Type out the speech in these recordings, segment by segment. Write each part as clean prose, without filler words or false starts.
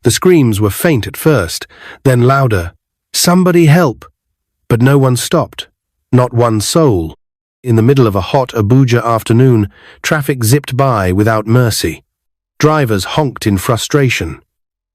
The screams were faint at first, then louder. "Somebody help!" But no one stopped. Not one soul. In the middle of a hot Abuja afternoon, traffic zipped by without mercy. Drivers honked in frustration.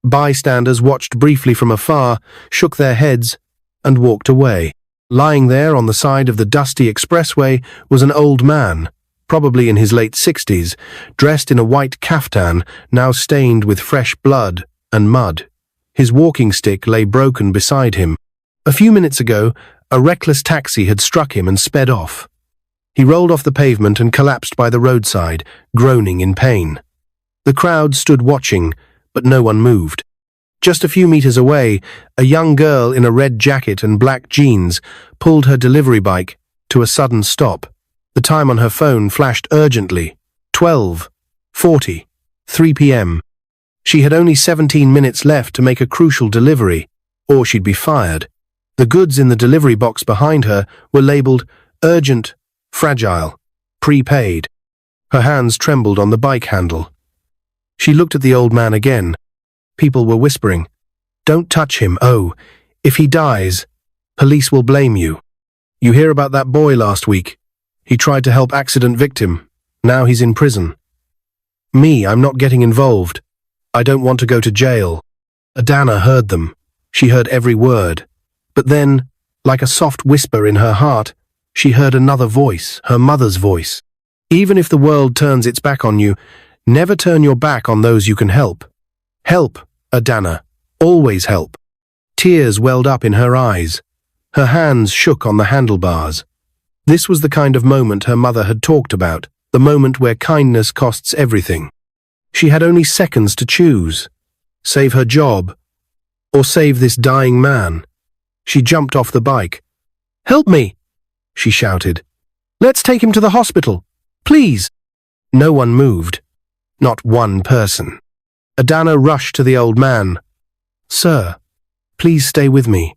Bystanders watched briefly from afar, shook their heads, and walked away. Lying there on the side of the dusty expressway was an old man, probably in his late 60s, dressed in a white kaftan, now stained with fresh blood and mud. His walking stick lay broken beside him. A few minutes ago, a reckless taxi had struck him and sped off. He rolled off the pavement and collapsed by the roadside, groaning in pain. The crowd stood watching, but no one moved. Just a few meters away, a young girl in a red jacket and black jeans pulled her delivery bike to a sudden stop. The time on her phone flashed urgently. 12:40, 3 p.m. She had only 17 minutes left to make a crucial delivery, or she'd be fired. The goods in the delivery box behind her were labeled urgent, fragile, prepaid. Her hands trembled on the bike handle. She looked at the old man again. People were whispering, "Don't touch him, oh, if he dies, police will blame you. You hear about that boy last week? He tried to help accident victim. Now he's in prison. I'm not getting involved. I don't want to go to jail." Adanna heard them. She heard every word. But then, like a soft whisper in her heart, she heard another voice, her mother's voice. "Even if the world turns its back on you, never turn your back on those you can help. Help, Adanna. Always help." Tears welled up in her eyes. Her hands shook on the handlebars. This was the kind of moment her mother had talked about, the moment where kindness costs everything. She had only seconds to choose. Save her job, or save this dying man. She jumped off the bike. "Help me!" she shouted. "Let's take him to the hospital, please." No one moved. Not one person. Adanna rushed to the old man. "Sir, please stay with me,"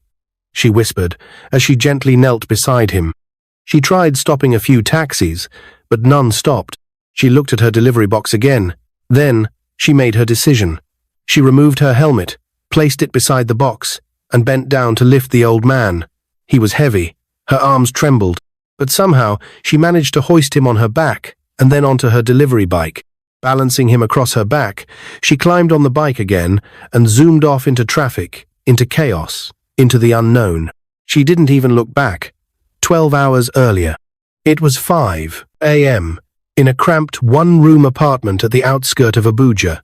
she whispered as she gently knelt beside him. She tried stopping a few taxis, but none stopped. She looked at her delivery box again. Then, she made her decision. She removed her helmet, placed it beside the box, and bent down to lift the old man. He was heavy. Her arms trembled, but somehow she managed to hoist him on her back and then onto her delivery bike. Balancing him across her back, she climbed on the bike again and zoomed off into traffic, into chaos, into the unknown. She didn't even look back. 12 hours earlier. It was 5 a.m. in a cramped one-room apartment at the outskirt of Abuja.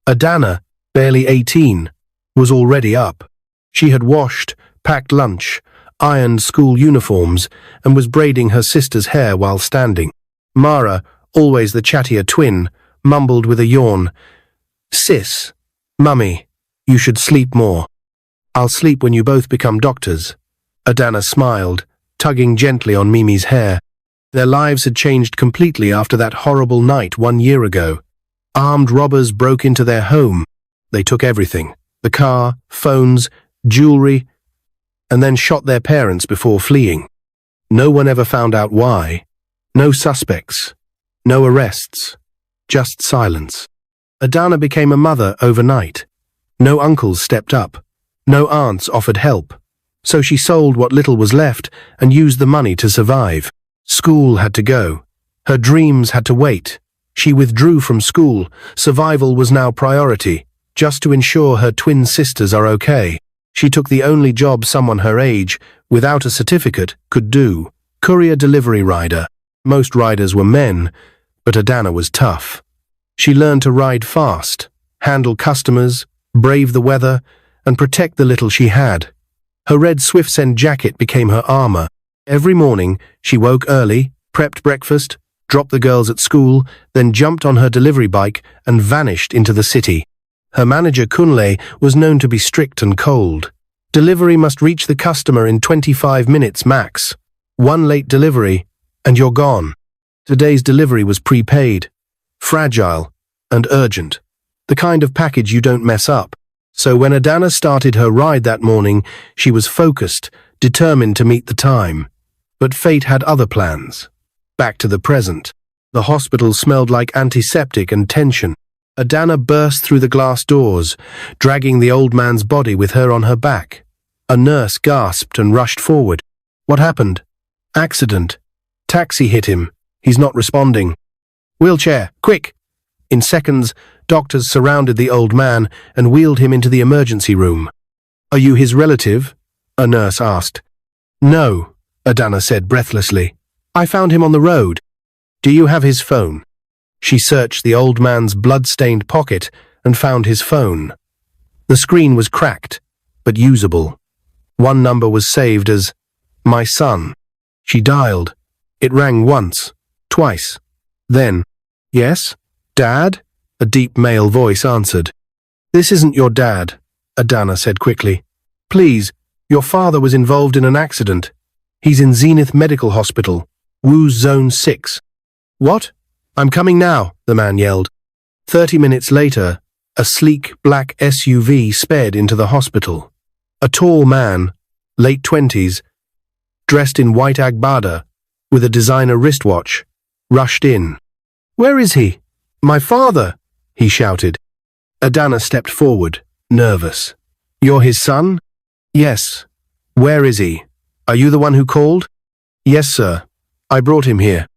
Adanna, barely 18, was already up. She had washed, packed lunch, ironed school uniforms, and was braiding her sister's hair while standing. Mara, always the chattier twin, mumbled with a yawn, "Sis, Mummy, you should sleep more." "I'll sleep when you both become doctors." Adanna smiled, tugging gently on Mimi's hair. Their lives had changed completely after that horrible night 1 year ago. Armed robbers broke into their home. They took everything, the car, phones, jewelry, and then shot their parents before fleeing. No one ever found out why. No suspects. No arrests. Just silence. Adanna became a mother overnight. No uncles stepped up. No aunts offered help. So she sold what little was left and used the money to survive. School had to go. Her dreams had to wait. She withdrew from school. Survival was now priority, just to ensure her twin sisters are okay. She took the only job someone her age, without a certificate, could do: courier delivery rider. Most riders were men, but Adanna was tough. She learned to ride fast, handle customers, brave the weather, and protect the little she had. Her red Swiftsend jacket became her armor. Every morning, she woke early, prepped breakfast, dropped the girls at school, then jumped on her delivery bike and vanished into the city. Her manager Kunle was known to be strict and cold. Delivery must reach the customer in 25 minutes max. One late delivery, and you're gone. Today's delivery was prepaid, fragile, and urgent. The kind of package you don't mess up. So when Adanna started her ride that morning, she was focused, determined to meet the time. But fate had other plans. Back to the present. The hospital smelled like antiseptic and tension. Adanna burst through the glass doors, dragging the old man's body with her on her back. A nurse gasped and rushed forward. What happened? Accident. Taxi hit him. He's not responding. Wheelchair, quick! In seconds, doctors surrounded the old man and wheeled him into the emergency room. Are you his relative? A nurse asked. No, Adanna said breathlessly. I found him on the road. Do you have his phone? She searched the old man's blood-stained pocket and found his phone. The screen was cracked, but usable. One number was saved as my son. She dialed. It rang once, twice. Then, yes, Dad? A deep male voice answered. This isn't your dad, Adanna said quickly. Please, your father was involved in an accident. He's in Zenith Medical Hospital, Wu's Zone 6. What? I'm coming now, the man yelled. 30 minutes later, a sleek black SUV sped into the hospital. A tall man, late 20s, dressed in white agbada, with a designer wristwatch, rushed in. Where is he? My father, he shouted. Adanna stepped forward, nervous. You're his son? Yes. Where is he? Are you the one who called? Yes, sir. I brought him here.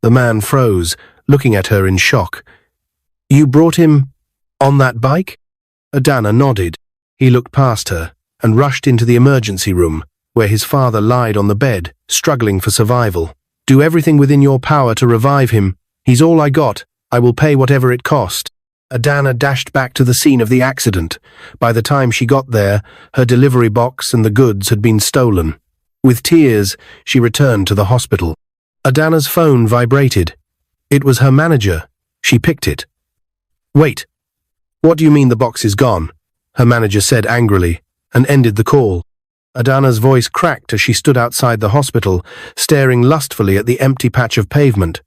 The man froze, looking at her in shock. You brought him on that bike? Adanna nodded. He looked past her and rushed into the emergency room, where his father lied on the bed, struggling for survival. Do everything within your power to revive him. He's all I got. I will pay whatever it cost. Adanna dashed back to the scene of the accident. By the time she got there, her delivery box and the goods had been stolen. With tears, she returned to the hospital. Adanna's phone vibrated. It was her manager. She picked it. Wait. What do you mean the box is gone? Her manager said angrily, and ended the call. Adanna's voice cracked as she stood outside the hospital, staring lustfully at the empty patch of pavement.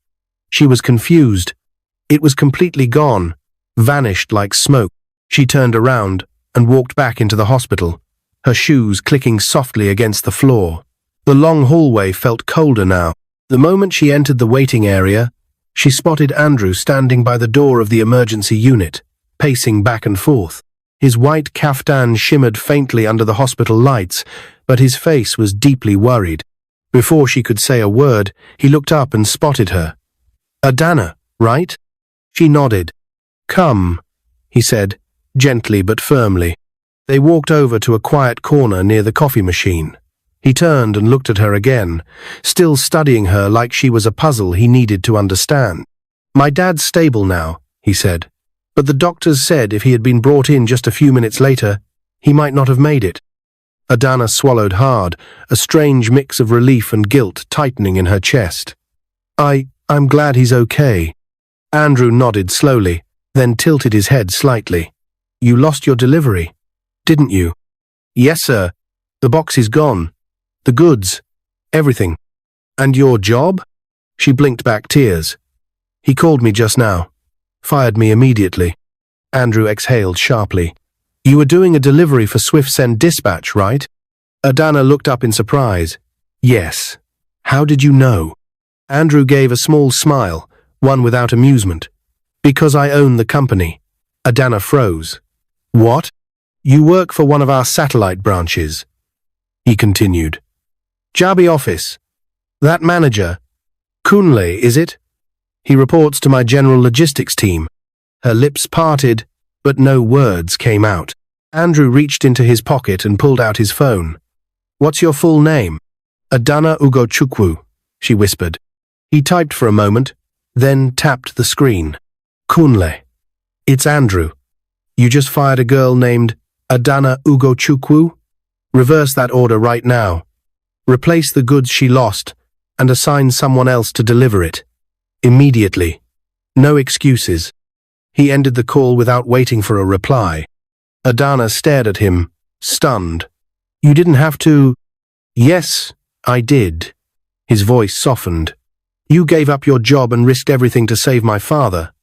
She was confused. It was completely gone, vanished like smoke. She turned around and walked back into the hospital, her shoes clicking softly against the floor. The long hallway felt colder now. The moment she entered the waiting area, she spotted Andrew standing by the door of the emergency unit, pacing back and forth. His white kaftan shimmered faintly under the hospital lights, but his face was deeply worried. Before she could say a word, he looked up and spotted her. Adanna, right? She nodded. Come, he said, gently but firmly. They walked over to a quiet corner near the coffee machine. He turned and looked at her again, still studying her like she was a puzzle he needed to understand. My dad's stable now, he said, but the doctors said if he had been brought in just a few minutes later, he might not have made it. Adanna swallowed hard, a strange mix of relief and guilt tightening in her chest. I'm glad he's okay. Andrew nodded slowly, then tilted his head slightly. You lost your delivery, didn't you? Yes, sir. The box is gone. The goods. Everything. And your job? She blinked back tears. He called me just now. Fired me immediately. Andrew exhaled sharply. You were doing a delivery for Swift Send Dispatch, right? Adanna looked up in surprise. Yes. How did you know? Andrew gave a small smile, one without amusement. Because I own the company. Adanna froze. What? You work for one of our satellite branches. He continued. Jabi office. That manager. Kunle, is it? He reports to my general logistics team. Her lips parted, but no words came out. Andrew reached into his pocket and pulled out his phone. What's your full name? Adanna Ugochukwu, she whispered. He typed for a moment, then tapped the screen. Kunle. It's Andrew. You just fired a girl named Adanna Ugochukwu? Reverse that order right now. Replace the goods she lost and assign someone else to deliver it. Immediately. No excuses. He ended the call without waiting for a reply. Adanna stared at him, stunned. You didn't have to... Yes, I did. His voice softened. You gave up your job and risked everything to save my father.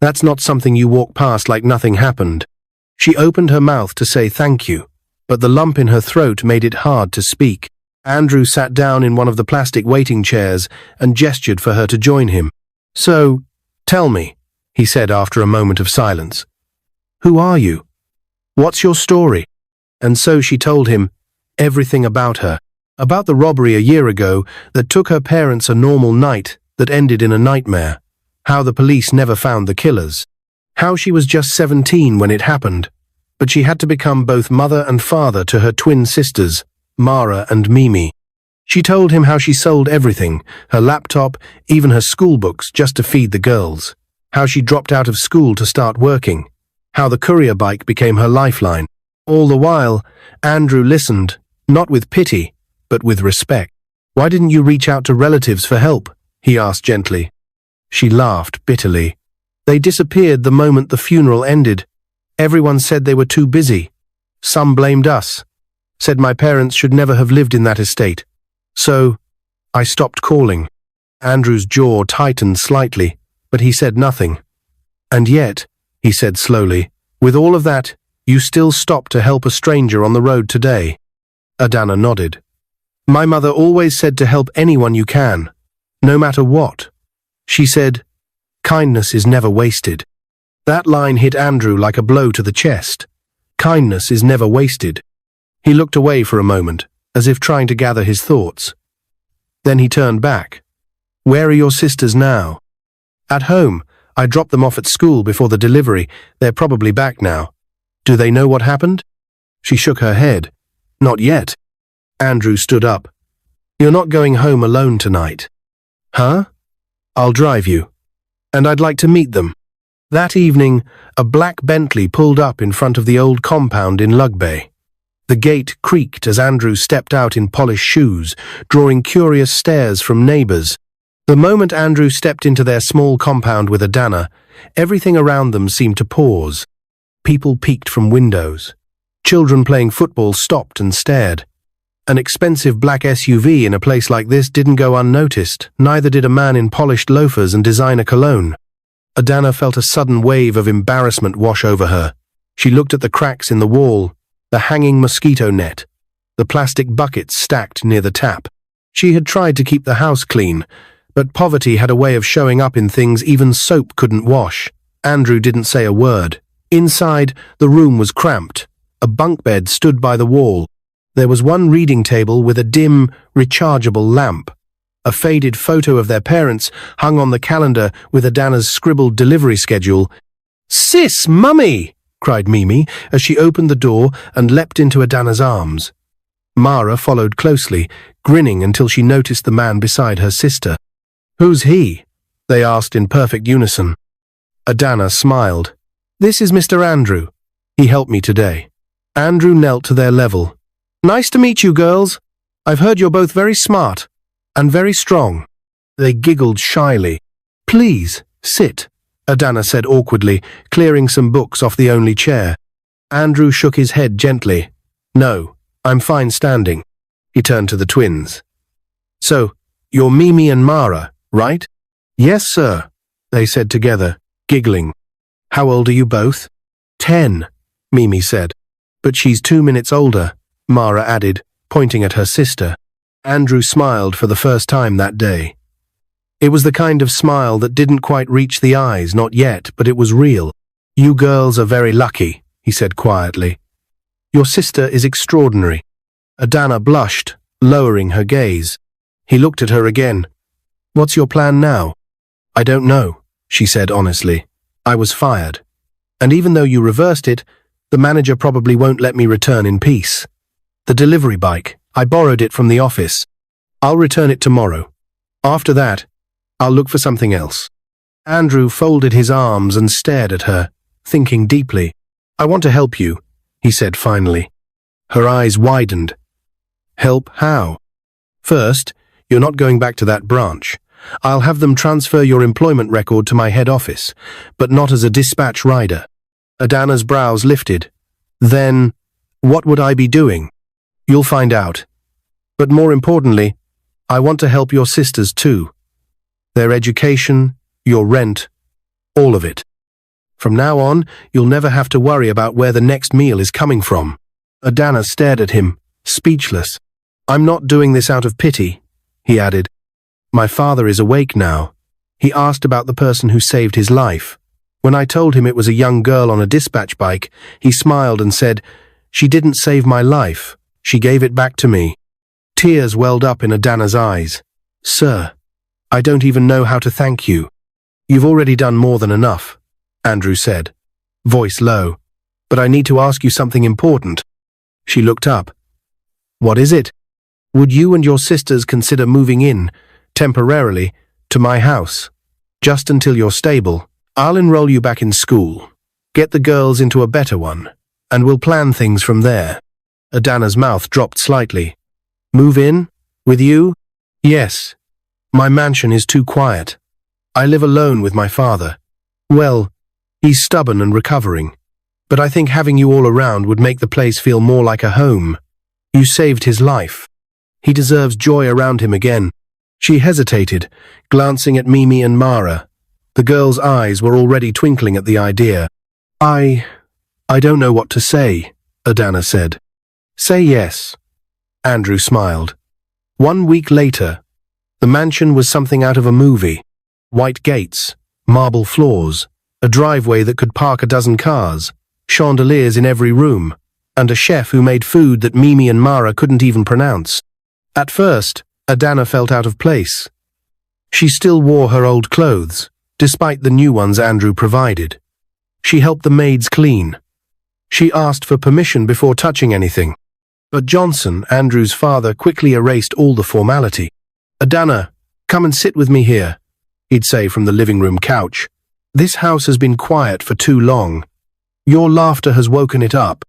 That's not something you walk past like nothing happened. She opened her mouth to say thank you, but the lump in her throat made it hard to speak. Andrew sat down in one of the plastic waiting chairs and gestured for her to join him. So, tell me, he said after a moment of silence. Who are you? What's your story? And so she told him everything about her, about the robbery a year ago that took her parents a normal night that ended in a nightmare, how the police never found the killers, how she was just 17 when it happened, but she had to become both mother and father to her twin sisters, Mara and Mimi. She told him how she sold everything, her laptop, even her school books, just to feed the girls, how she dropped out of school to start working, how the courier bike became her lifeline. All the while, Andrew listened, not with pity, but with respect. Why didn't you reach out to relatives for help? He asked gently. She laughed bitterly. They disappeared the moment the funeral ended. Everyone said they were too busy. Some blamed us, said my parents should never have lived in that estate. So, I stopped calling. Andrew's jaw tightened slightly, but he said nothing. And yet, he said slowly, with all of that, you still stopped to help a stranger on the road today. Adanna nodded. My mother always said to help anyone you can, no matter what. She said, kindness is never wasted. That line hit Andrew like a blow to the chest. Kindness is never wasted. He looked away for a moment, as if trying to gather his thoughts. Then he turned back. Where are your sisters now? At home. I dropped them off at school before the delivery. They're probably back now. Do they know what happened? She shook her head. Not yet. Andrew stood up. You're not going home alone tonight. Huh? I'll drive you. And I'd like to meet them. That evening, a black Bentley pulled up in front of the old compound in Lugbay. The gate creaked as Andrew stepped out in polished shoes, drawing curious stares from neighbors. The moment Andrew stepped into their small compound with Adanna, everything around them seemed to pause. People peeked from windows. Children playing football stopped and stared. An expensive black SUV in a place like this didn't go unnoticed, neither did a man in polished loafers and designer cologne. Adanna felt a sudden wave of embarrassment wash over her. She looked at the cracks in the wall, the hanging mosquito net, the plastic buckets stacked near the tap. She had tried to keep the house clean, but poverty had a way of showing up in things even soap couldn't wash. Andrew didn't say a word. Inside, the room was cramped. A bunk bed stood by the wall. There was one reading table with a dim, rechargeable lamp. A faded photo of their parents hung on the calendar with Adanna's scribbled delivery schedule. "Sis, mummy!" cried Mimi as she opened the door and leapt into Adanna's arms. Mara followed closely, grinning until she noticed the man beside her sister. "Who's he?" they asked in perfect unison. Adanna smiled. "This is Mr. Andrew. He helped me today." Andrew knelt to their level. "Nice to meet you, girls. I've heard you're both very smart and very strong." They giggled shyly. "Please, sit," Adanna said awkwardly, clearing some books off the only chair. Andrew shook his head gently. "No, I'm fine standing." He turned to the twins. "So, you're Mimi and Mara, right?" "Yes, sir," they said together, giggling. "How old are you both?" 10, Mimi said. "But she's 2 minutes older," Mara added, pointing at her sister. Andrew smiled for the first time that day. It was the kind of smile that didn't quite reach the eyes, not yet, but it was real. "You girls are very lucky," he said quietly. "Your sister is extraordinary." Adanna blushed, lowering her gaze. He looked at her again. "What's your plan now?" "I don't know," she said honestly. "I was fired. And even though you reversed it, the manager probably won't let me return in peace. The delivery bike, I borrowed it from the office. I'll return it tomorrow. After that, I'll look for something else." Andrew folded his arms and stared at her, thinking deeply. "I want to help you," he said finally. Her eyes widened. "Help how?" "First, you're not going back to that branch. I'll have them transfer your employment record to my head office, but not as a dispatch rider." Adanna's brows lifted. "Then, what would I be doing?" "You'll find out. But more importantly, I want to help your sisters too. Their education, your rent, all of it. From now on, you'll never have to worry about where the next meal is coming from." Adanna stared at him, speechless. "I'm not doing this out of pity," he added. "My father is awake now. He asked about the person who saved his life. When I told him it was a young girl on a dispatch bike, he smiled and said, "She didn't save my life. She gave it back to me." Tears welled up in Adanna's eyes. "Sir, I don't even know how to thank you. You've already done more than enough," Andrew said, voice low. "But I need to ask you something important." She looked up. "What is it?" "Would you and your sisters consider moving in, temporarily, to my house? Just until you're stable. I'll enroll you back in school, get the girls into a better one, and we'll plan things from there." Adanna's mouth dropped slightly. "Move in? With you?" "Yes. My mansion is too quiet. I live alone with my father. Well, he's stubborn and recovering. But I think having you all around would make the place feel more like a home. You saved his life. He deserves joy around him again." She hesitated, glancing at Mimi and Mara. The girls' eyes were already twinkling at the idea. I don't know what to say," Adanna said. "Say yes." Andrew smiled. 1 week later, the mansion was something out of a movie. White gates, marble floors, a driveway that could park a dozen cars, chandeliers in every room, and a chef who made food that Mimi and Mara couldn't even pronounce. At first, Adanna felt out of place. She still wore her old clothes, despite the new ones Andrew provided. She helped the maids clean. She asked for permission before touching anything. But Johnson, Andrew's father, quickly erased all the formality. "Adanna, come and sit with me here," he'd say from the living room couch. "This house has been quiet for too long. Your laughter has woken it up."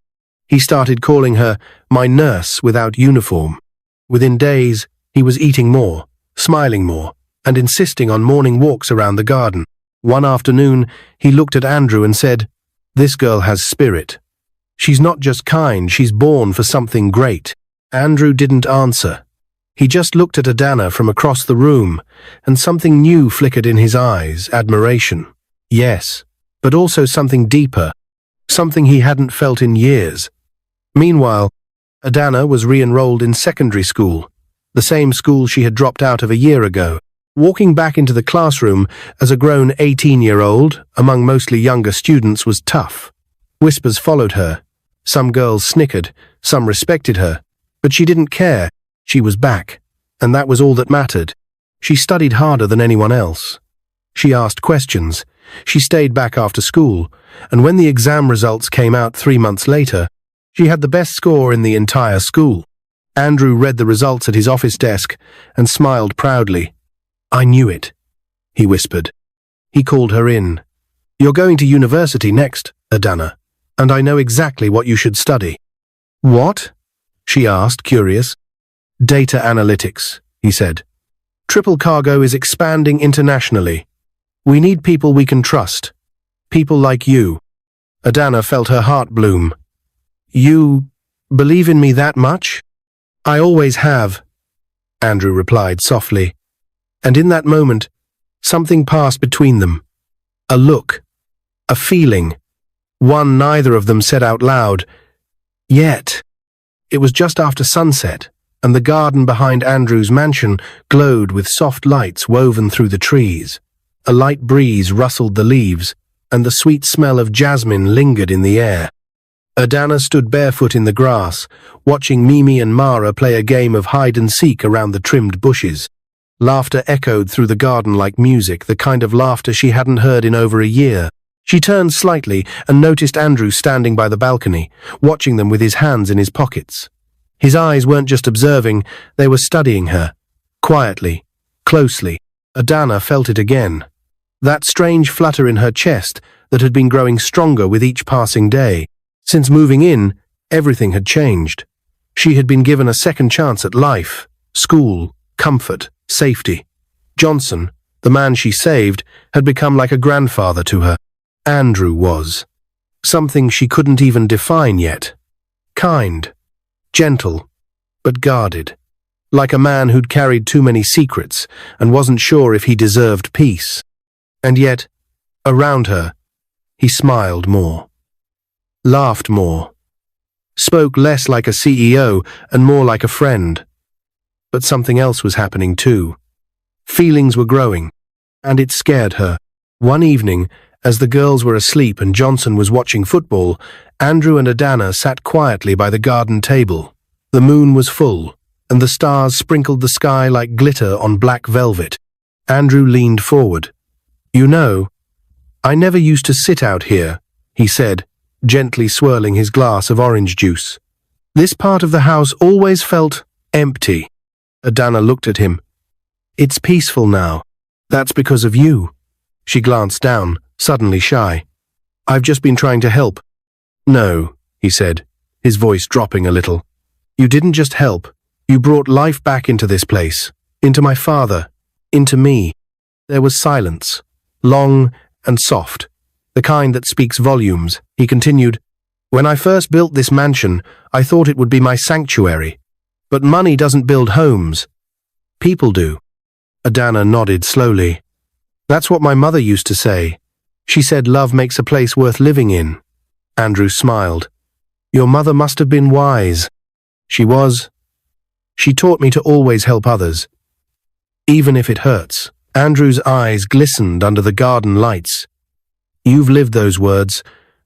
He started calling her my nurse without uniform. Within days, he was eating more, smiling more, and insisting on morning walks around the garden. One afternoon, he looked at Andrew and said, "This girl has spirit. She's not just kind, she's born for something great." Andrew didn't answer. He just looked at Adanna from across the room, and something new flickered in his eyes, admiration. Yes, but also something deeper, something he hadn't felt in years. Meanwhile, Adanna was re-enrolled in secondary school, the same school she had dropped out of a year ago. Walking back into the classroom as a grown 18-year-old, among mostly younger students, was tough. Whispers followed her. Some girls snickered, some respected her, but she didn't care. She was back, and that was all that mattered. She studied harder than anyone else. She asked questions. She stayed back after school, and when the exam results came out 3 months later, she had the best score in the entire school. Andrew read the results at his office desk and smiled proudly. "I knew it," he whispered. He called her in. "You're going to university next, Adanna, and I know exactly what you should study." "What?" she asked, curious. "Data analytics," he said. "Triple Cargo is expanding internationally. We need people we can trust. People like you." Adanna felt her heart bloom. "You believe in me that much?" "I always have," Andrew replied softly. And in that moment, something passed between them. A look, a feeling, one neither of them said out loud. Yet, it was just after sunset, and the garden behind Andrew's mansion glowed with soft lights woven through the trees. A light breeze rustled the leaves, and the sweet smell of jasmine lingered in the air. Adanna stood barefoot in the grass, watching Mimi and Mara play a game of hide-and-seek around the trimmed bushes. Laughter echoed through the garden like music, the kind of laughter she hadn't heard in over a year. She turned slightly and noticed Andrew standing by the balcony, watching them with his hands in his pockets. His eyes weren't just observing, they were studying her. Quietly, closely. Adanna felt it again. That strange flutter in her chest that had been growing stronger with each passing day. Since moving in, everything had changed. She had been given a second chance at life, school, comfort, safety. Johnson, the man she saved, had become like a grandfather to her. Andrew was. Something she couldn't even define yet. Kind, gentle, but guarded. Like a man who'd carried too many secrets and wasn't sure if he deserved peace. And yet, around her, he smiled more. Laughed more. Spoke less like a CEO and more like a friend. But something else was happening too. Feelings were growing, and it scared her. One evening, As the girls were asleep and Johnson was watching football, Andrew and Adanna sat quietly by the garden table. The moon was full, and the stars sprinkled the sky like glitter on black velvet. Andrew leaned forward. "You know, I never used to sit out here," he said, gently swirling his glass of orange juice. "This part of the house always felt empty." Adanna looked at him. "It's peaceful now. That's because of you." She glanced down, suddenly shy. "I've just been trying to help." "No," he said, his voice dropping a little. "You didn't just help. You brought life back into this place, into my father, into me." There was silence, long and soft, the kind that speaks volumes. He continued, "When I first built this mansion, I thought it would be my sanctuary. But money doesn't build homes. People do." Adanna nodded slowly. "That's what my mother used to say. She said love makes a place worth living in." Andrew smiled. "Your mother must have been wise." "She was. She taught me to always help others, even if it hurts." Andrew's eyes glistened under the garden lights. "You've lived those words,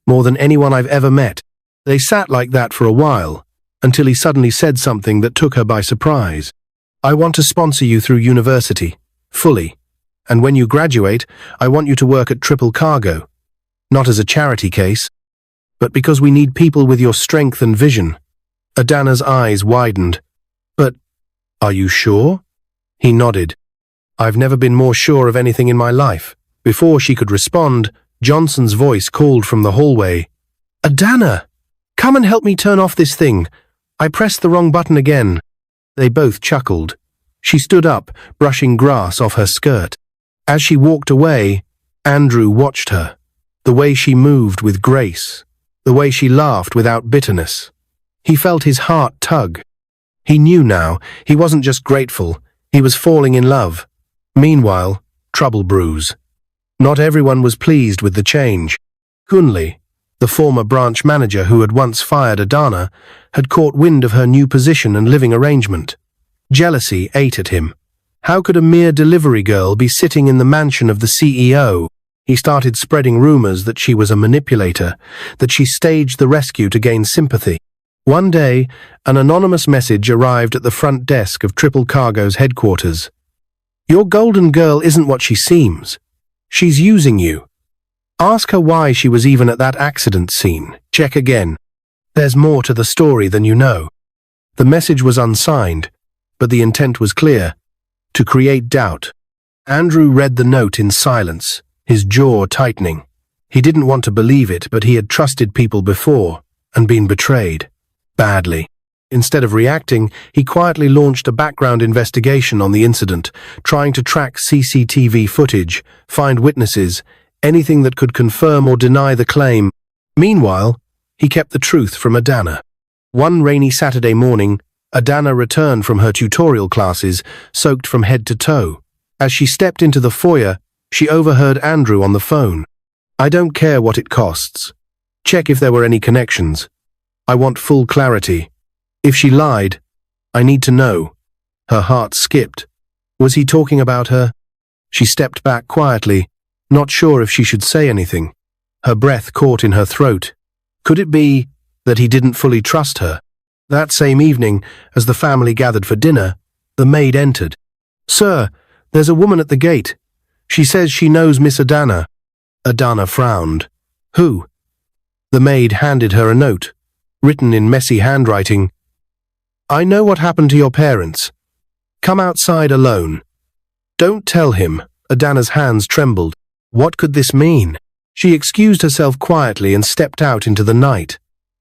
more than anyone I've ever met." They sat like that for a while, until he suddenly said something that took her by surprise. "I want to sponsor you through university, fully. And when you graduate, I want you to work at Triple Cargo. Not as a charity case, but because we need people with your strength and vision." Adanna's eyes widened. "But, are you sure?" He nodded. "I've never been more sure of anything in my life." Before she could respond, Johnson's voice called from the hallway. "Adanna, come and help me turn off this thing. I pressed the wrong button again." They both chuckled. She stood up, brushing grass off her skirt. As she walked away, Andrew watched her. The way she moved with grace, the way she laughed without bitterness. He felt his heart tug. He knew now, he wasn't just grateful, he was falling in love. Meanwhile, trouble brews. Not everyone was pleased with the change. Kunli, the former branch manager who had once fired Adanna, had caught wind of her new position and living arrangement. Jealousy ate at him. How could a mere delivery girl be sitting in the mansion of the CEO? He started spreading rumors that she was a manipulator, that she staged the rescue to gain sympathy. One day, an anonymous message arrived at the front desk of Triple Cargo's headquarters. "Your golden girl isn't what she seems. She's using you. Ask her why she was even at that accident scene. Check again. There's more to the story than you know." The message was unsigned, but the intent was clear: to create doubt. Andrew read the note in silence, his jaw tightening. He didn't want to believe it, but he had trusted people before and been betrayed. Badly. Instead of reacting, he quietly launched a background investigation on the incident, trying to track CCTV footage, find witnesses, anything that could confirm or deny the claim. Meanwhile, he kept the truth from Adanna. One rainy Saturday morning, Adanna returned from her tutorial classes, soaked from head to toe. As she stepped into the foyer, she overheard Andrew on the phone. "I don't care what it costs. Check if there were any connections. I want full clarity. If she lied, I need to know." Her heart skipped. Was he talking about her? She stepped back quietly, not sure if she should say anything. Her breath caught in her throat. Could it be that he didn't fully trust her? That same evening, as the family gathered for dinner, the maid entered. "Sir, there's a woman at the gate. She says she knows Miss Adanna." Adanna frowned. "Who?" The maid handed her a note, written in messy handwriting. "I know what happened to your parents. Come outside alone. Don't tell him." Adanna's hands trembled. What could this mean? She excused herself quietly and stepped out into the night.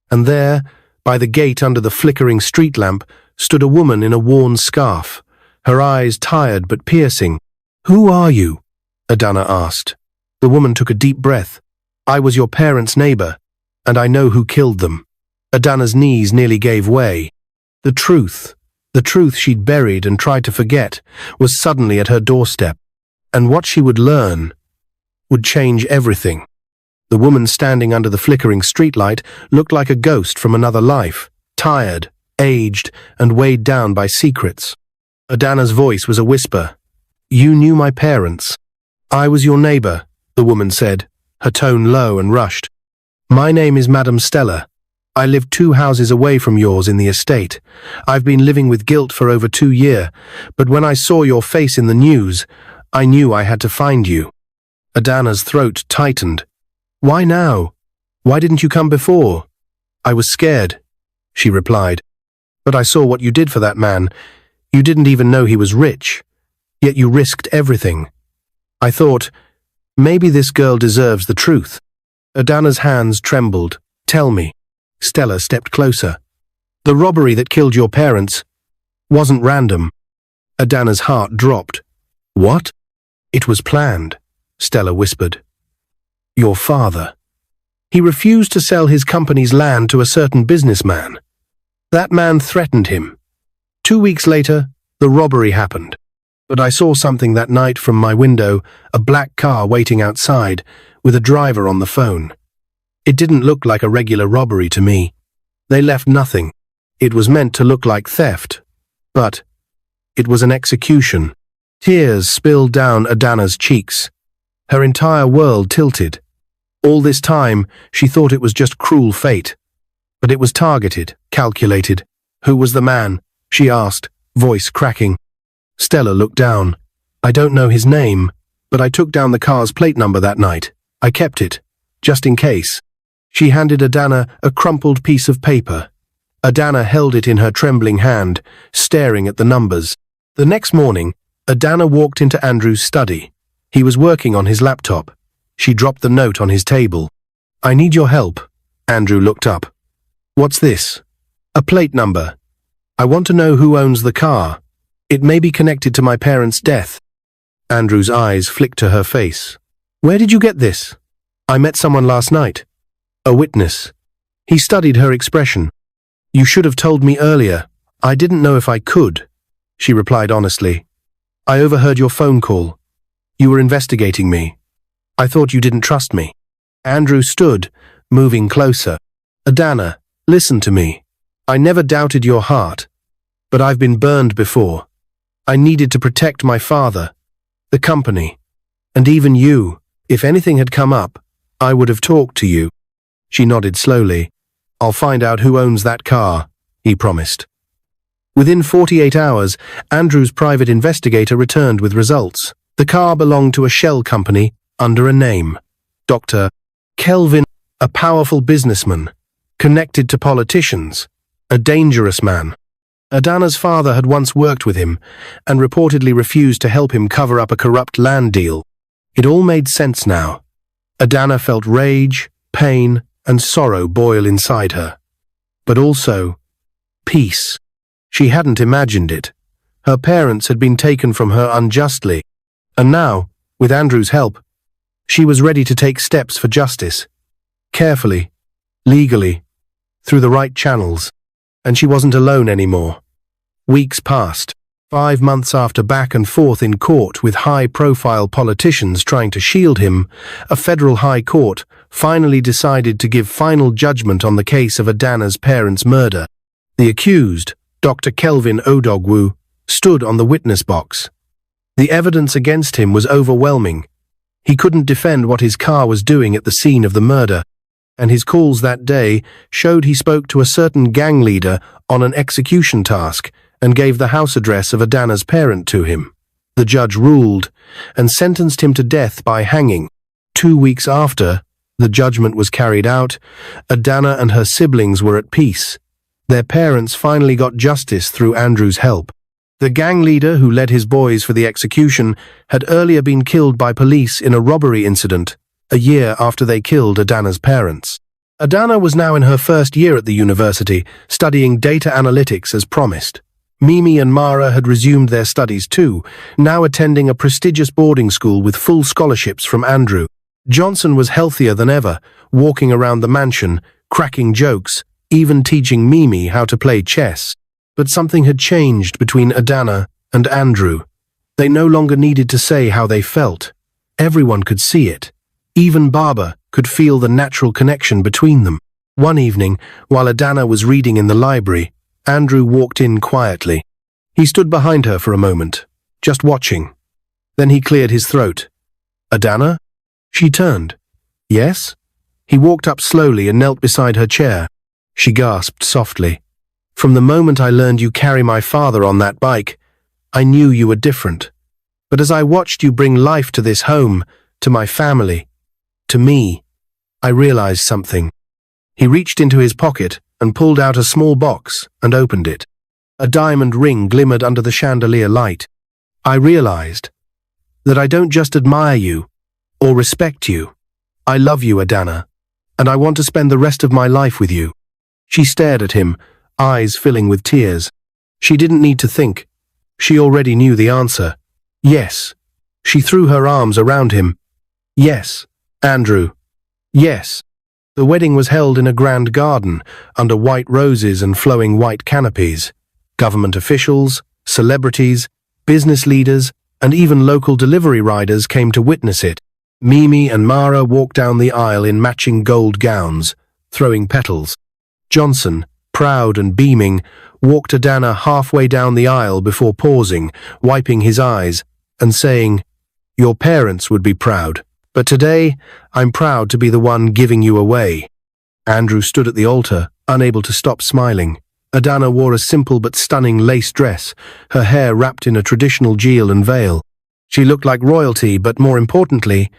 And there, by the gate under the flickering street lamp, stood a woman in a worn scarf, her eyes tired but piercing. "Who are you?" Adanna asked. The woman took a deep breath. "I was your parents' neighbor, and I know who killed them." Adanna's knees nearly gave way. The truth she'd buried and tried to forget, was suddenly at her doorstep. And what she would learn would change everything. The woman standing under the flickering streetlight looked like a ghost from another life, tired, aged, and weighed down by secrets. Adanna's voice was a whisper. "You knew my parents. I was your neighbor," the woman said, her tone low and rushed. "My name is Madam Stella. I live 2 houses away from yours in the estate. I've been living with guilt for over 2 years, but when I saw your face in the news, I knew I had to find you." Adanna's throat tightened. "Why now? Why didn't you come before?" "I was scared," she replied. "But I saw what you did for that man. You didn't even know he was rich. Yet you risked everything. I thought, maybe this girl deserves the truth." Adanna's hands trembled. "Tell me." Stella stepped closer. "The robbery that killed your parents wasn't random." Adanna's heart dropped. "What?" "It was planned," Stella whispered. "Your father. He refused to sell his company's land to a certain businessman. That man threatened him. 2 weeks later, the robbery happened. But I saw something that night from my window, a black car waiting outside, with a driver on the phone. It didn't look like a regular robbery to me. They left nothing. It was meant to look like theft. But it was an execution." Tears spilled down Adanna's cheeks. Her entire world tilted. All this time, she thought it was just cruel fate. But it was targeted, calculated. "Who was the man?" she asked, voice cracking. Stella looked down. "I don't know his name, but I took down the car's plate number that night. I kept it, just in case." She handed Adanna a crumpled piece of paper. Adanna held it in her trembling hand, staring at the numbers. The next morning, Adanna walked into Andrew's study. He was working on his laptop. She dropped the note on his table. "I need your help." Andrew looked up. "What's this?" "A plate number. I want to know who owns the car. It may be connected to my parents' death." Andrew's eyes flicked to her face. "Where did you get this?" "I met someone last night." "A witness." He studied her expression. "You should have told me earlier. I didn't know if I could," she replied honestly. "I overheard your phone call. You were investigating me. I thought you didn't trust me." Andrew stood, moving closer. "Adanna, listen to me. I never doubted your heart. But I've been burned before. I needed to protect my father, the company, and even you. If anything had come up, I would have talked to you." She nodded slowly. "I'll find out who owns that car," he promised. Within 48 hours, Andrew's private investigator returned with results. The car belonged to a shell company under a name. Dr. Kelvin, a powerful businessman, connected to politicians, a dangerous man. Adanna's father had once worked with him and reportedly refused to help him cover up a corrupt land deal. It all made sense now. Adanna felt rage, pain, and sorrow boil inside her. But also, peace. She hadn't imagined it. Her parents had been taken from her unjustly. And now, with Andrew's help, she was ready to take steps for justice. Carefully, legally, through the right channels. And she wasn't alone anymore. Weeks passed. 5 months after back and forth in court with high-profile politicians trying to shield him, a federal high court finally decided to give final judgment on the case of Adanna's parents' murder. The accused, Dr. Kelvin Odogwu, stood on the witness box. The evidence against him was overwhelming. He couldn't defend what his car was doing at the scene of the murder, and his calls that day showed he spoke to a certain gang leader on an execution task and gave the house address of Adanna's parent to him. The judge ruled and sentenced him to death by hanging. 2 weeks after the judgment was carried out, Adanna and her siblings were at peace. Their parents finally got justice through Andrew's help. The gang leader who led his boys for the execution had earlier been killed by police in a robbery incident, a year after they killed Adanna's parents. Adanna was now in her first year at the university, studying data analytics as promised. Mimi and Mara had resumed their studies too, now attending a prestigious boarding school with full scholarships from Andrew. Johnson was healthier than ever, walking around the mansion, cracking jokes, even teaching Mimi how to play chess. But something had changed between Adanna and Andrew. They no longer needed to say how they felt. Everyone could see it. Even Baba could feel the natural connection between them. One evening, while Adanna was reading in the library, Andrew walked in quietly. He stood behind her for a moment, just watching. Then he cleared his throat. "Adanna?" She turned. Yes? He walked up slowly and knelt beside her chair. She gasped softly. From the moment I learned you carry my father on that bike, I knew you were different. But as I watched you bring life to this home, to my family, to me, I realized something. He reached into his pocket and pulled out a small box and opened it. A diamond ring glimmered under the chandelier light. I realized that I don't just admire you or respect you. I love you, Adanna, and I want to spend the rest of my life with you. She stared at him, eyes filling with tears. She didn't need to think. She already knew the answer. Yes. She threw her arms around him. Yes, Andrew. Yes. The wedding was held in a grand garden, under white roses and flowing white canopies. Government officials, celebrities, business leaders, and even local delivery riders came to witness it. Mimi and Mara walked down the aisle in matching gold gowns, throwing petals. Johnson, proud and beaming, walked Adanna halfway down the aisle before pausing, wiping his eyes, and saying, "Your parents would be proud, but today I'm proud to be the one giving you away." Andrew stood at the altar, unable to stop smiling. Adanna wore a simple but stunning lace dress, her hair wrapped in a traditional jewel and veil. She looked like royalty, but more importantly,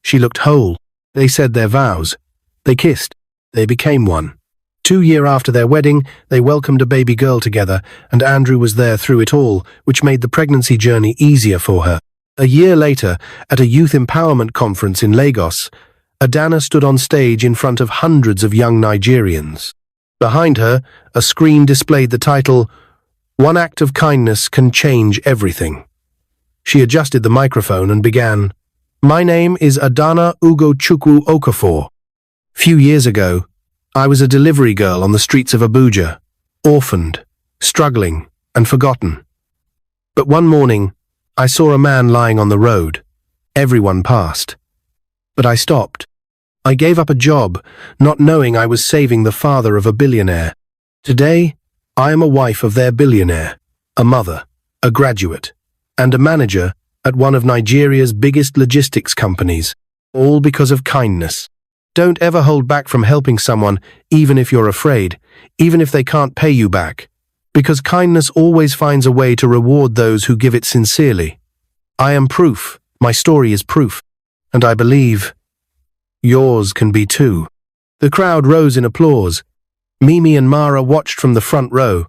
she looked whole. They said their vows. They kissed. They became one. 2 years after their wedding, they welcomed a baby girl together, and Andrew was there through it all, which made the pregnancy journey easier for her. A year later, at a youth empowerment conference in Lagos, Adanna stood on stage in front of hundreds of young Nigerians. Behind her, a screen displayed the title, "One Act of Kindness Can Change Everything." She adjusted the microphone and began, "My name is Adanna Ugochukwu Okafor. Few years ago, I was a delivery girl on the streets of Abuja, orphaned, struggling, and forgotten. But one morning, I saw a man lying on the road. Everyone passed. But I stopped. I gave up a job, not knowing I was saving the father of a billionaire. Today, I am a wife of their billionaire, a mother, a graduate, and a manager at one of Nigeria's biggest logistics companies, all because of kindness. Don't ever hold back from helping someone, even if you're afraid, even if they can't pay you back, because kindness always finds a way to reward those who give it sincerely. I am proof, my story is proof, and I believe yours can be too." The crowd rose in applause. Mimi and Mara watched from the front row,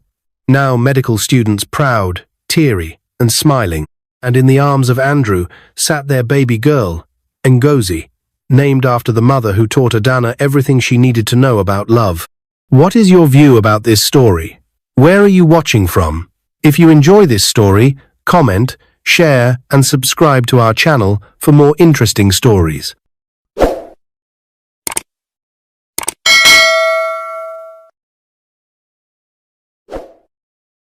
now medical students proud, teary, and smiling, and in the arms of Andrew sat their baby girl, Ngozi, named after the mother who taught Adanna everything she needed to know about love. What is your view about this story? Where are you watching from? If you enjoy this story, comment, share, and subscribe to our channel for more interesting stories.